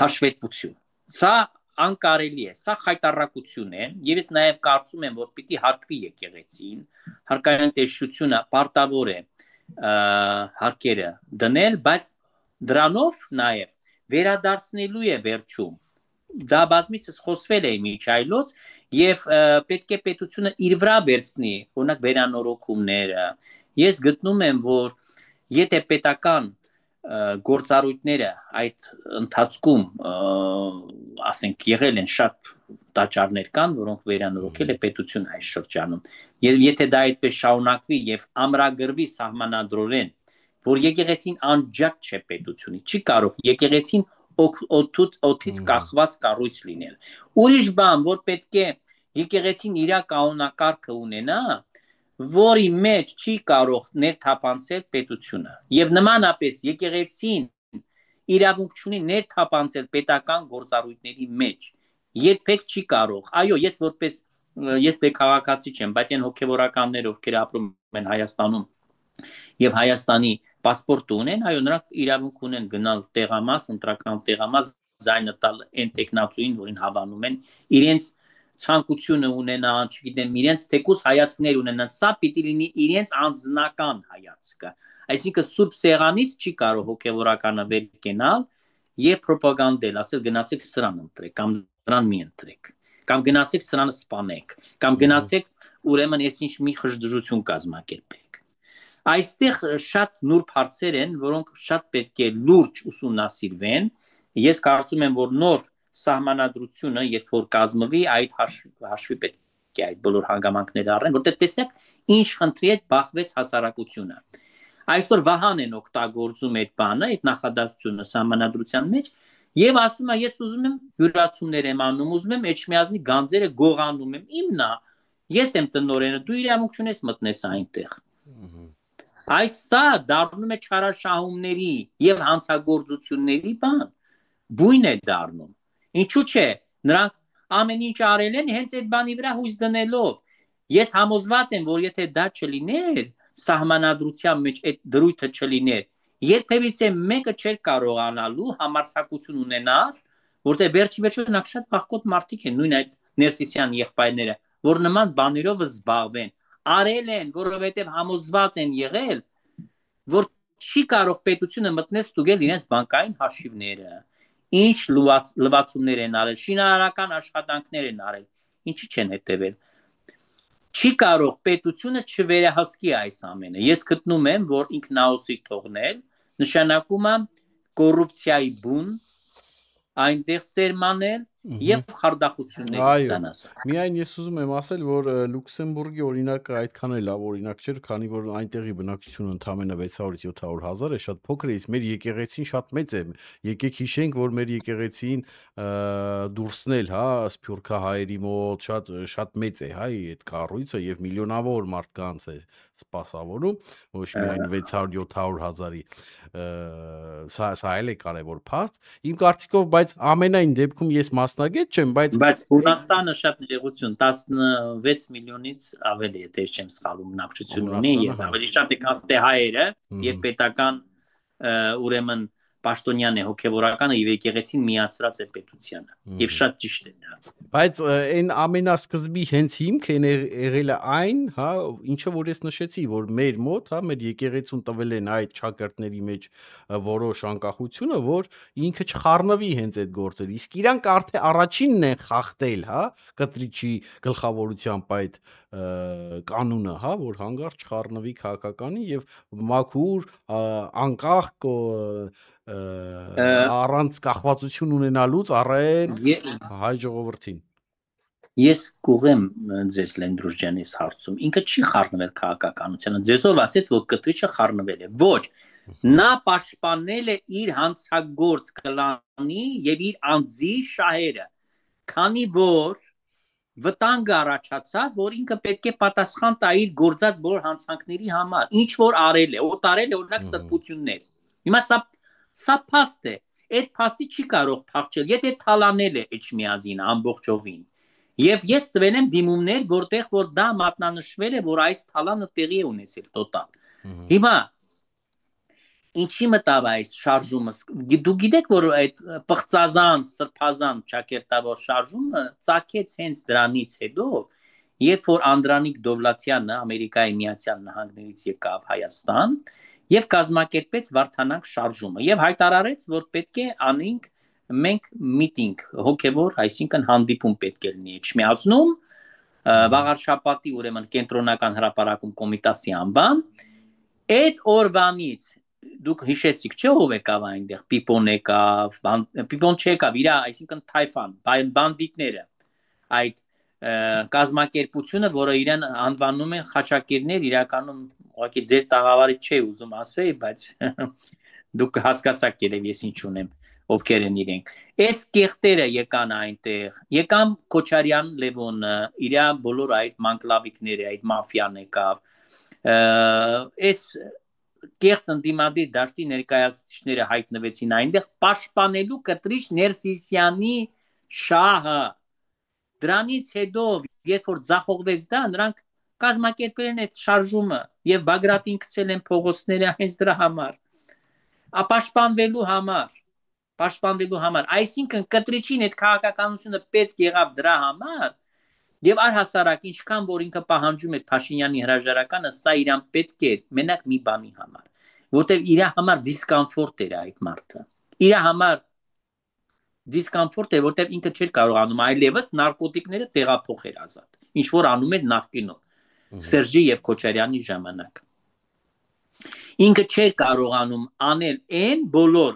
S2: հաշվետվություն։ Սա անկարելի է, սա խայտառակություն է, եւ ես նաեւ կարծում եմ, որ պիտի հարկվի եկեղեցին, հարկային տեսչությունը պարտավոր է հարկերը դնել, բայց դրանով նաեւ վերադարձնելու է վերջում դա բազմիցս խոսվել է միջայլոց եւ պետք է պետությունը իր վրա վերցնի օրինակ վերանորոգումները ես գտնում եմ որ եթե պետական գործառույթները այդ ընթացքում ասենք եղել են շատ տաճարներ կան որոնք վերանորոգել է պետությունը այս շրջանում եւ եթե դա այդպես շարունակվի եւ ամրագրվի սահմանադրորեն որ եկեղեցին անջատ չէ պետությունի չի կարող եկեղեցին օթից կախված կառույց լինել ուրիշ բան որ պետք է եկեղեցին իր կանոնակարգը ունենա որի մեջ չի կարող ներթափանցել պետությունը եւ նմանապես եկեղեցին իրավունք չունի ներթափանցել պետական գործառույթների մեջ երբեք չի կարող այո ես դե քաղաքացի չեմ բայց այն հոգեվորականներ ովքեր ապրում են Հայաստանում եւ Հայաստանի պասպորտ ունեն այո նրանք իրավունք ունեն գնալ տեղամաս ընտրական տեղամաս զայնը տալ այն տեխնացուին որին հավանում են իրենց ցանկությունը ունենան, չգիտեմ, իրենց թեկուս հայացքներ ունենան, սա պիտի լինի իրենց անձնական հայացքը։ Այսինքն սուրբ սեղանից չի կարող հոգևորականը վեր կենալ եւ ռոպագանդել, ասել գնացեք սրան ընտրեք կամ նրան մի ընտրեք, կամ գնացեք սրանը սպանեք, կամ գնացեք ուրեմն ես ինչ մի խժդժություն կազմակերպեք։ Այստեղ շատ նուրբ հարցեր են, որոնք շատ պետք է լուրջ ուսումնասիրվեն։ Ես կարծում եմ, որ նոր սահմանադրությունը, երբ որ կազմվի, այդ հաշվի պետք է այդ բոլոր հանգամանքները առնեն, որտեղ տեսնեք, ինչ խնդրի հետ բախվեց հասարակությունը։ Այսօր Վահան են օգտագործում այդ բանը, այդ նախադասությունը սահմանադրության մեջ, եւ ասում է, ես ուզում եմ յուրացումներ եմ անում, ուզում եմ Էջմիածնի գանձերը գողանում եմ, իմն է, ես եմ տնօրենը, դու իրավունք չունես մտնես այնտեղ։ Այս սա դառնում է չարաշահումների եւ հանցագործությունների բան, բույն է դառնում։ Ինչու՞ չէ, նրանք ամեն ինչ արել են հենց այդ բանի վրա հույս դնելով։ Ես համոզված եմ, որ եթե դա չլիներ, սահմանադրության մեջ այդ դրույթը չլիներ, երբևիցե մեկը չէր կարողանալու համարձակություն ունենալ, որտեղ վերջի նրանք շատ վախկոտ մարդիկ են, նույն այդ Ներսիսյան եղբայրները, որ նման բաներով զբաղվեն, արել են, որովհետև համոզված են եղել, որ չի կարող պետությունը մտնես ստուգել իրենց բանկային հաշիվները, ինչ լվացումներ են արել, շինարարական աշխատանքներ են արել, ինչի չեն հետևել։ Չի կարող պետությունը չվերահսկի այս ամենը։ Ես գտնում եմ, որ ինքնաոսիկ թողնել նշանակում է կոռուպցիայի բուն, այնտեղ սերմանել եւ խարդախությունների զանազան։
S1: Միայն ես ուզում եմ ասել, որ Լյուքսեմբուրգի օրինակը այդքան էլ լավ օրինակ չէր, քանի որ այնտեղի բնակչությունը ընդամենը 600-ից 700 հազար է, շատ փոքր է, իսկ մեր եկեղեցին շատ մեծ է։ Եկեք հիշենք, որ մեր եկեղեցին դուրսն էլ, հա, սփյուռքահայերի մոտ շատ մեծ է, հա, այդ կառույցը եւ միլիոնավոր մարդկանց է սպասավորում, ոչ միայն 600-700 հազարի։ Սա էլ է կարևոր փաստ։ Իմ կարծիքով, բայց ամենայն դեպքում ես մասնագետ չեմ, բայց
S2: Հունաստանը շատ ներողություն 16 միլիոնից ավելի է, եթե չեմ սխալվում, բնակչություն ունի եւ ավելի շատ է քան թե հայերը եւ պետական ուրեմն պաշտոնյան է հոգևորականը եւ եկեղեցին միացրած է պետությանը եւ շատ ճիշտ է դա
S1: բայց այն ամենասկզբի հենց հիմքը եղել է այն, հա, ինչը որ ես նշեցի, որ մեր մոտ, հա, մեր եկեղեցուն տվել են այդ ճակերտների մեջ որոշ անկախությունը, որ ինքը չխառնվի հենց այդ գործերը։ Իսկ իրանք արդեն առաջինն են խախտել, հա, կտրիչի գլխավորությամբ այդ կանոնը, հա, որ հանգարց չխառնվի քաղաքականի եւ մաքուր անկախ առանց կախվածություն ունենալուց առեն հայ ժողովրդին։
S2: Ես կուղեմ ձեզ Լենդրուժ ջան այս հարցում։ Ինքը չի խառնվել քաղաքականությանը։ Ձեզով ասեց, որ կտրիչը խառնվել է։ Ոչ, նա պաշտպանել է իր հանցագործ կլանի եւ իր անձի շահերը։ Քանի որ վտանգ առաջացավ, որ ինքը պետք է պատասխան տա իր գործած բոլոր հանցանքների համար։ Ինչ որ արել է, օտարել է օրինակ սրբություններ։ Հիմա սա փաստ է։ Այդ փաստի չի կարող փախչել, եթե թալանել է Էջմիածին ամբողջովին։ Եվ ես տվել եմ դիմումներ, որտեղ որ դա մատնանշվել է, որ այս թալանը տեղի է ունեցել տոտալ։ Հիմա ինչի մտավ այս շարժումը։ Դու գիտեք, որ այդ պղծազան, սրբազան ճակերտավոր շարժումը ծագեց հենց դրանից հետո, երբ որ Անդրանիկ Դովլաթյանը Ամերիկայի Միացյալ Նահանգներից եկավ Հայաստան եւ կազմակերպեց Վարդանանք շարժումը եւ հայտարարեց, որ պետք է անենք մենք միտինգ հոգևոր, այսինքն հանդիպում պետք է լինի Էջմիածնում, Վաղարշապատի ուրեմն կենտրոնական հրապարակում Կոմիտասի անվան։ Այդ օրվանից դուք հիշեցիք, չէ՞ ով եկավ այնտեղ, Պիպոն եկավ, Պիպոն չեկավ, իրա, այսինքն Թայֆան, բանդիտները, այդ կազմակերպությունը, որը իրեն անվանում են խաչակիրներ, իրականում ուղղակի ձեր տաղավարի չէ ուզում ասեի, բայց դուք հասկացաք երևի ես ինչ ունեմ, ովքեր են իրենք։ Այս կեղտերը եկան այնտեղ, եկան Քոչարյան Լևոնը, իր բոլոր այդ մանկլավիկները, այդ մաֆիան եկավ։ Այս կեղծ ընդդիմադիր դաշտի ներկայացուցիչները հայտնվեցին այնտեղ պաշտպանելու Կտրիչ Ներսիսյանի շահը։ Դրանից հետո, երբ որ ձախողվեց դա, նրանք կազմակերպել են այդ շարժումը եւ Բագրատին գցել են փողոցները հենց դրա համար։ Պաշտպանվելու համար, այսինքն Կտրիչին այդ քաղաքականությունը պետք եղավ դրա համար եւ առհասարակ ինչքան որ ինքը պահանջում է Փաշինյանի հրաժարականը, սա իրան պետք է մենակ մի բանի համար, որտեղ իր համար դիսկոմֆորտ էր այդ մարդը։ Իր համար դիսկոմֆորտ է, որտեղ ինքը չէր կարողանում այլևս նարկոտիկները տեղափոխել ազատ, ինչ որ անում էր նախկինում Սերժի եւ Քոչարյանի ժամանակ։ Ինքը չէր կարողանում անել այն բոլոր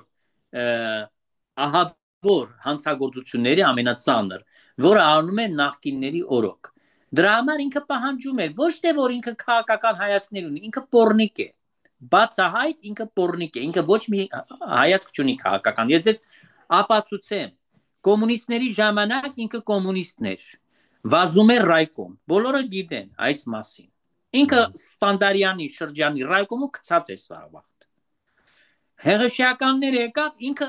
S2: ահավոր հանցագործությունների ամենածանր, որը անում էր նախկինների օրոք։ Դրա համար ինքը պահանջում էր, ոչ թե որ ինքը քաղաքական հայացքներ ունի, ինքը պոռնիկ է։ Բացահայտ ինքը պոռնիկ է, ինքը ոչ մի հայացք չունի քաղաքական։ Ես ձեզ ապացուցեմ, կոմունիստների ժամանակ ինքը կոմունիստներ, վազում էր ռայկոմ, բոլորը գիտեն այս մասին։ Ինքը Սպանդարյանի շրջանի ռայկոմը գցած է Սարավաղտ։ Հեղաշեականները եկավ, ինքը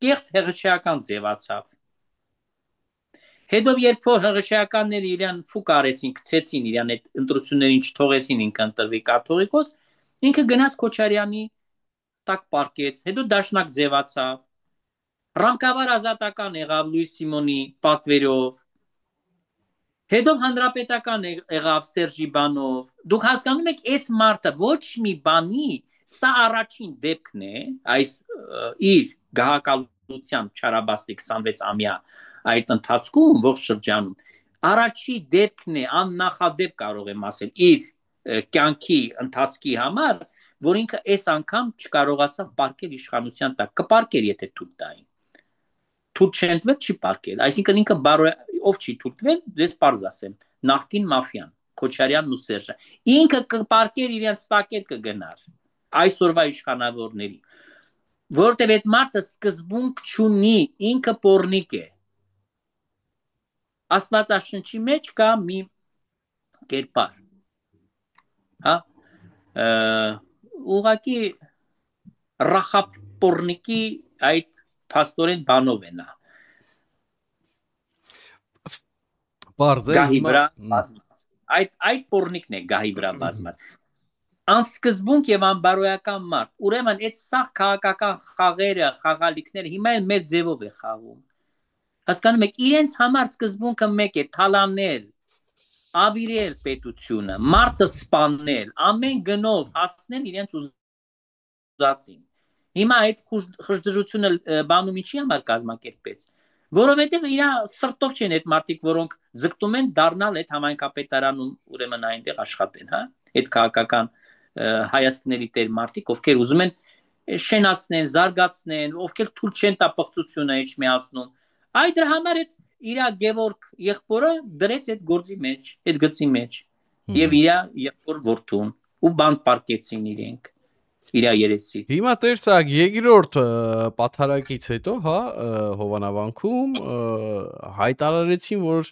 S2: կեղծ հեղաշեական ձևացավ։ Հետո երբ որ հեղաշեականները իրան ֆուկ արեցին, գցեցին իրան այդ ընտրություններին չթողեցին ինքը ընտրվի կաթողիկոս, ինքը գնաց Քոչարյանի տակ պարկեց, հետո դաշնակ ձևացավ։ Ռամկավար ազատական եղավ Լուիս Սիմոնի պատվերով։ Հետո հանրապետական եղավ Սերժի բանով։ Դուք հասկանում եք, այս մարդը ոչ մի բանի, սա առաջին դեպքն է, այս իր գահակալության չարաբաստի 26-ամյա այդ ընթացքում ողջ շրջանում, առաջի դեպքն է, աննախադեպ կարող եմ ասել, իր կյանքի ընթացքի համար, որ ինքը այս անգամ չկարողացավ պարկել իշխանության տակ, կպարկեր, եթե թույլ տային։ Թույլ չընդվել չի պարկել, այսինքն ինքը ով չի թույլտվել, դες պարզ ասեմ, նախկին մաֆիան, Քոչարյանն ու Սերժը, ինքը կպարկեր իրենց տակել կգնար այսօրվա իշխանավորների, որտեղ այդ մարդը սկզբունք չունի, ինքը պոռնիկ է։ Աստվածաշնչի մեջ կա մի կերպար, հա, ուղղակի Ռախապ պոռնիկի այդ փաստորեն բանով է նա։
S1: Պարզ է
S2: գահի վրա բազմած։ Այդ պոռնիկն է գահի վրա բազմած։ անսկզբունք եւ անբարոյական մարդ։ Ուրեմն այդ սաղ քաղաքական խաղերը, խաղալիքները հիմա էլ մեր ձևով է խաղում։ Հասկանում եք, իրենց համար սկզբունքը մեկ է՝ թալանել, ավիրել պետությունը, մարդը սպանել, ամեն գնով հասնել իրենց ուզածին։ Հիմա այդ խժդժությունը բանում ինչի համար կազմակերպեց, որովհետև իր սրտով չեն այդ մարդիկ, որոնք ձգտում են դառնալ այդ համայնքապետարանում, ուրեմն այնտեղ աշխատեն, հա, այդ քաղաքական հայացքների տեր մարդիկ, ովքեր ուզում են շենացնեն, զարգացնեն, ովքեր թույլ չեն տա պղծությունը իջմիացնում։ Այդ դրա համար այդ իր Գևորգ եղբորը դրեց այդ գործի մեջ, այդ գծի մեջ, եւ իր եղբոր որդուն ու բան պարկեցին իրենք իր երեսից։
S1: Հիմա տեսակ երկրորդ պաթարակից հետո, հա, Հովանավանքում հայտարարեցին, որ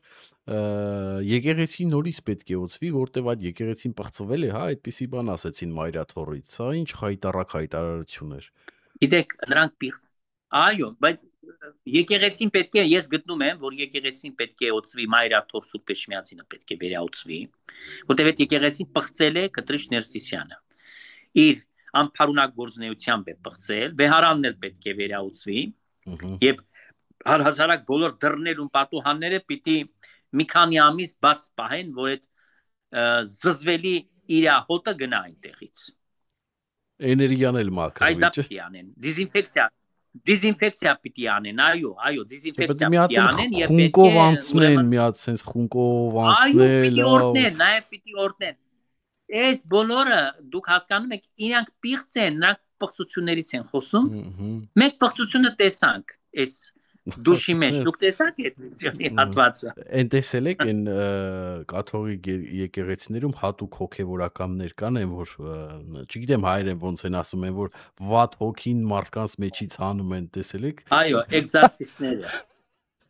S1: եկեղեցի նորից պետք է օծվի, որտեվ այդ եկեղեցին պղծվել է, հա, այդպիսի բան ասեցին Մայրաթորից։ Սա ինչ հայտարարություն էր։
S2: Գիտեք, նրանք այո, բայց եկեղեցին պետք է, ես գտնում եմ, որ եկեղեցին պետք է օծվի, Մայրաթոր Սուրբ Էջմիածինը պետք է վերաօծվի, որտեվ այդ եկեղեցին պղծել է Կտրիշ Ներսիսյանը։ Իր անփարունակ գործունեությամբ է պղծել, Վեհարանն էլ պետք է վերաօծվի, եւ առհասարակ բոլոր դռներում պատուհանները պիտի մի քանի ամիս բաց պահեն, որ այդ զզվելի իր հոտը գնա այնտեղից։
S1: Էներգիան էլ մաքրվի։
S2: Այդ պիտի անեն, դիզինֆեկցիա պիտի անեն, այո, դիզինֆեկցիա պիտի անեն եւ
S1: խունկով անցնեն, մի հատ sense խունկով անցնել,
S2: այո, պիտի օրտնեն, նաեւ պիտի օրտնեն։ Այս բոլորը դուք հասկանում եք, իրանք պիղծ են, նրանք պղծություններից են խոսում։ Մենք պղծությունը տեսանք, այս դուշի մեջ, դուք տեսաք այդ միսիոնի հատվածը։
S1: Այն տեսել եք այն կաթողիկ եկեղեցիներում հատուկ հոգևորականներ կան, են որ չգիտեմ հայերեն ոնց են ասում են, որ վատ հոգին մարդկանց մեջից հանում են, տեսել եք։
S2: Այո, էկզորսիստները։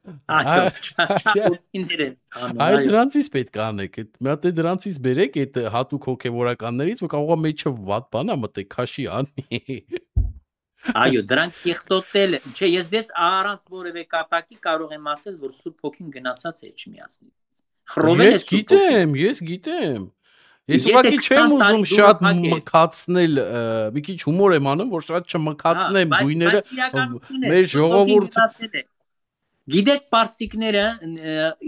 S2: Այո, չափությունները անում։
S1: Այո, դրանցից պետք է անեք, այդ մի հատ դրանցից բերեք այդ հատուկ հոգևորականներից, որ կարող է մեջը վատ բան ա մտեք, քաշի անի։
S2: Այո, դրանք եղտոտել են, չէ, ես ձեզ առանց որևէ կատակի կարող եմ ասել, որ Սուրբ Հոգին գնացած է Էջմիածնից։ Խռովել է Սուրբ Հոգին։
S1: Ես գիտեմ։ Ես ուղղակի չեմ ուզում շատ մքացնել, մի քիչ հումոր եմ անում, որ շատ չմքացնեմ գույները, մեր ժողովուրդը։
S2: Գիտեք, պարսիկները,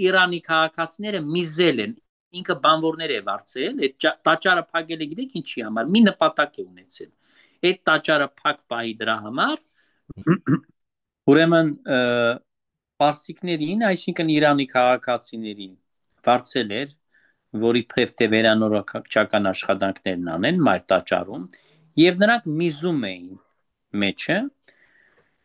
S2: Իրանի քաղաքացիները միզել են, ինքը բանվորներ է վարձել, այդ տաճարը փակել է, գիտեք ինչի համար, մի նպատակ է ունեցել։ Այդ տաճարը փակ պահի դրա համար, ուրեմն պարսիկներին, այսինքն Իրանի քաղաքացիներին վարձել էր, որ իբրև թե վերանորոգական աշխատանքներն անեն մայր տաճարում, եւ նրանք միզում էին մեջը,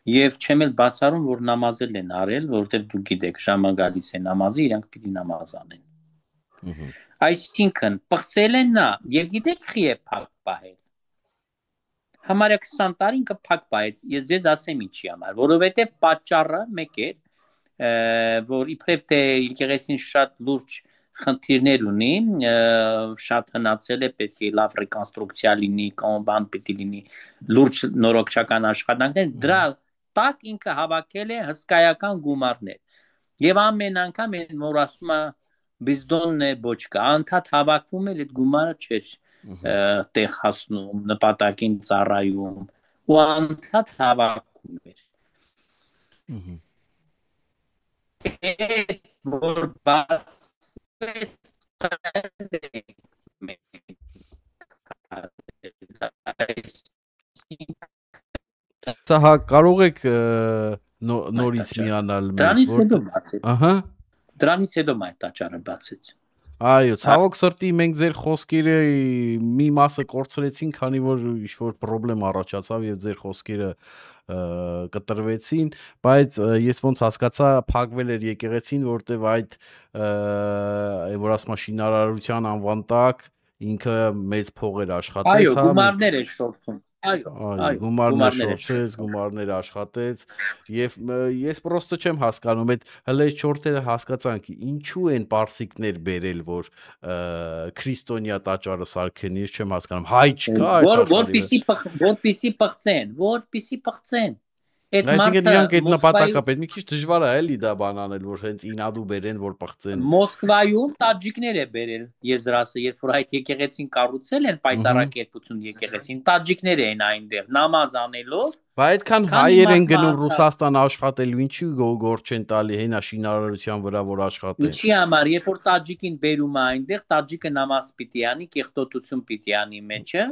S2: եւ չեմ էլ բացառում, որ նամազել են արել, որովհետեւ դուք գիտեք, ժամը գալիս է նամազի, իրանք պիտի նամազ անեն։ Այսինքն պղծել են նա, եւ գիտեք խի է փակ պահել։ Համարյա 20 տարի ինքը փակ պահեց, ես ձեզ ասեմ ինչի համար, որովհետեւ պատճառը մեկ է, որ իբրև թե եկեղեցին շատ լուրջ խնդիրներ ունի, շատ հնացել է, պետք է լավ ռեկոնստրուկցիա լինի, կամ բան պիտի լինի, լուրջ նորոգչական աշխատանքներ, դրա տակ ինքը հավաքել է հսկայական գումարներ։ Եվ ամեն անգամ այն որ ասում է բիզդոնն է բոչկա, անդադ հավաքվում էր այդ գումարը չէր տեղ հասնում, նպատակին ծառայում, ու անդադ հավաքում էր։ Որ բացվեց
S1: Սա կարող եք նորից միանալ
S2: մեզ,
S1: որ
S2: դրանից հետո մայր տաճարը բացեց։
S1: Այո, ցավոք սրտի մենք ձեր խոսքերը մի մասը կորցրեցին, քանի որ ինչ-որ խնդրեմ առաջացավ եւ ձեր խոսքերը կտրվեցին, բայց ես ոնց հասկացա, փակվել էր եկեղեցին, որտեվ այդ որ ասում եմ շինարարության անվան տակ ինքը մեծ փողեր աշխատեց,
S2: այո, գումարներ է շորթում։ Այո,
S1: գումարներ աշխատեց եւ ես պրոստը չեմ հասկանում այդ հələ չորտերը հասկացանք ինչու են պարսիկներ բերել որ քրիստոնյա տաճարը սարքեն ես չեմ հասկանում հայ չկա
S2: որպիսի պղծեն Այդ
S1: Այսինքն
S2: մարդը
S1: իրանք այդ
S2: Մոսկվայում
S1: նպատակապետ մի քիչ դժվար է էլի դա բան անել, որ հենց ինադու բերեն, որ պղծեն։
S2: Մոսկվայում տաջիկներ է բերել եզրասը, երբ որ այդ եկեղեցին կառուցել են պայծառակերպություն եկեղեցին, տաջիկներ էին այնտեղ նամազ անելով,
S1: Բա այդքան
S2: քանի
S1: հայեր են
S2: մարդ
S1: գնում
S2: մահացավ։
S1: Ռուսաստան աշխատելու, ինչի գոր չեն տալի հենա շինարարության վրա, որ աշխատեն։
S2: Ինչի համար, երբ որ տաջիկին բերում է այնտեղ, տաջիկը նամազ պիտի անի, կեղտոտություն պիտի անի մեջը,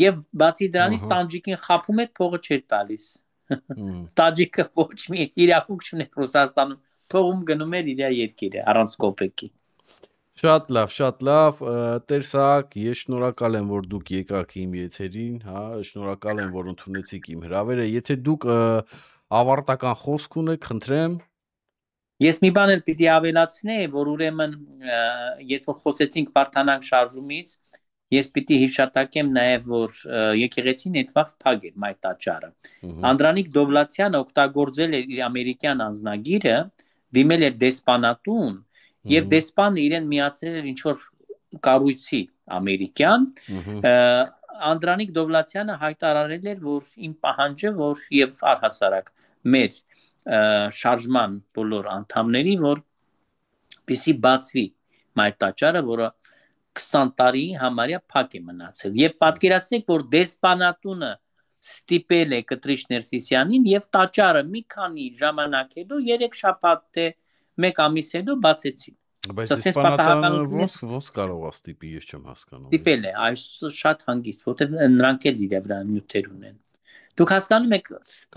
S2: եւ բացի դրանից տաջիկին խափում է փողը չէ տալիս։ Տաջիկը ոչ մի իրավունք չունի Ռուսաստանում, թողում գնում էր իր երկիրը առանց կոպեկի։
S1: Շատ լավ, Տեր Սահակ, ես շնորհակալ եմ, որ դուք եկաք իմ եթերին, հա, շնորհակալ եմ, որ ընդունեցիք իմ հրավերը։ Եթե դուք ավարտական խոսք ունեք, խնդրեմ։
S2: Ես մի բան էլ պիտի ավելացնեի, որ ուրեմն երբ որ խոսեցինք Վարդանանք շարժումից, ես պիտի հիշատակեմ նաև, որ եկեղեցին այդ վաղ փակ էր մայր տաճարը։ Անդրանիկ Դովլաթյանը օգտագործել էր իր ամերիկյան անձնագիրը, դիմել էր դեսպանատուն եւ դեսպանը իրեն միացրել էր ինչ որ կառույցի ամերիկյան, Անդրանիկ Դովլաթյանը հայտարարել էր, որ իմ պահանջը, որ եւ առհասարակ մեր շարժման բոլոր անդամների, որ պիսի բացվի մայր տաճարը, որը 20 տարի համարյա փակ է մնացել։ Եվ պատկերացնեք, որ դեսպանատունը ստիպել է Կտրիշ Ներսիսյանին եւ տաճարը մի քանի ժամանակ հետո 3 շաբաթ թե 1 ամիս հետո բացեցին։
S1: Բայց դեսպանատանը ոնց կարող է ստիպի, ես չեմ հասկանում։
S2: Ստիպել է, այս շատ հանգիստ, որտեղ նրանք էլ իր վրա նյութեր ունեն։ Դուք հասկանում եք,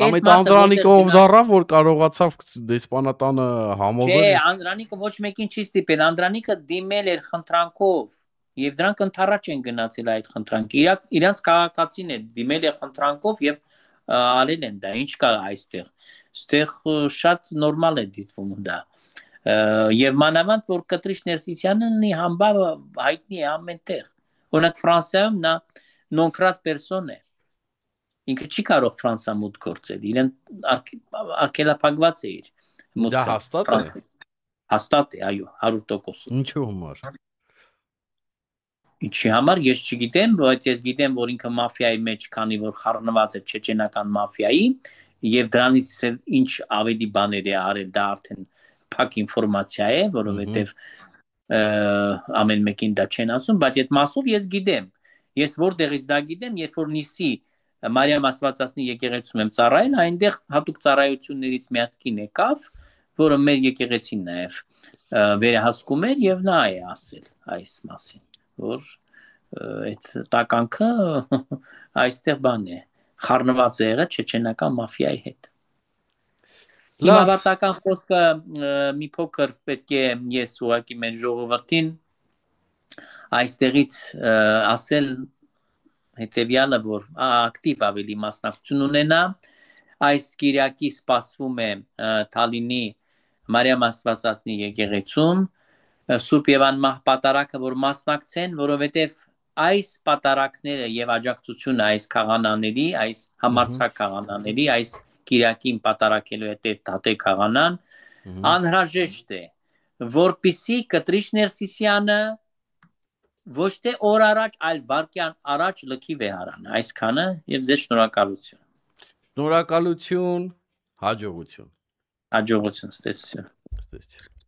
S1: կամ այդ Անդրանիկը ով դառավ, որ կարողացավ դեսպանատանը համոզել։
S2: Չէ, Անդրանիկը ոչ մեկին չի ստիպել, Անդրանիկը դիմել էր խնդրանքով, եւ դրանք ընթառաջ են գնացել այդ խնդրանքի։ Իրանց քաղաքացին է դիմել է խնդրանքով եւ արել են դա։ Ինչ կա այստեղ։ Այստեղ շատ նորմալ է դիտվում դա։ Եվ մանավանդ որ Կտրիշ Ներսիսյանը համբավը հայտնի է ամենտեղ։ Օրինակ Ֆրանսիայում նա նոնկրատ պերսոն է։ Ինքը չի կարող Ֆրանսա մուտք գործել։ Իրեն արգելափակված է իր մուտքը։
S1: Դա հաստատ է։
S2: Հաստատ է, այո, 100%։
S1: Ինչու համար։
S2: Ինչի համար ես չգիտեմ, բայց ես գիտեմ, որ ինքը մաֆիայի մեջ, քանի որ խառնված է չեչենական մաֆիայի, եւ դրանից ինչ ավելի բաներ է արել, դա արդեն փակ ինֆորմացիա է, որովհետեւ ամեն մեկին դա չեն ասում, բայց այդ մասով ես գիտեմ։ Ես որտեղից դա գիտեմ, երբ որ Նիսի Մարիամ Աստվածածնի եկեղեցում եմ ծառայել, այնտեղ հատուկ ծառայություններից մի հատ կին եկավ, որը մեր եկեղեցին նաև վերահսկում էր եւ նա է ասել այս մասին, որ այդ տականքը այստեղ բան է, խառնված է եղել չեչենական մաֆիայի հետ։ Իմ ավարտական խոսքը մի փոքր պետք է ես ուղղակի մեր ժողովրդին այստեղից ասել հետևյալը, որ ակտիվ ավելի մասնակցություն ունենա, այս կիրակի սպասվում է Թալինի Մարիամ Աստվածածնի եկեղեցում Սուրբ Եվան Մահ պատարագը, որ մասնակցեն, որովհետև այս պատարագները եւ աջակցությունը այս քահանաների, այս համարձակ քահանաների, այս կիրակին պատարակելու է Տեր Թատե քահանան, անհրաժեշտ է, որպիսի Կտրիշ Ներսիսյանը ոչ թե օր առաջ, այլ վարքյան առաջ լքի վեհարան, այսքանը եւ ձեզ շնորհակալություն։
S1: Շնորհակալություն, հաջողություն։
S2: Հաջողություն, ստեսություն։
S1: Ստեսություն։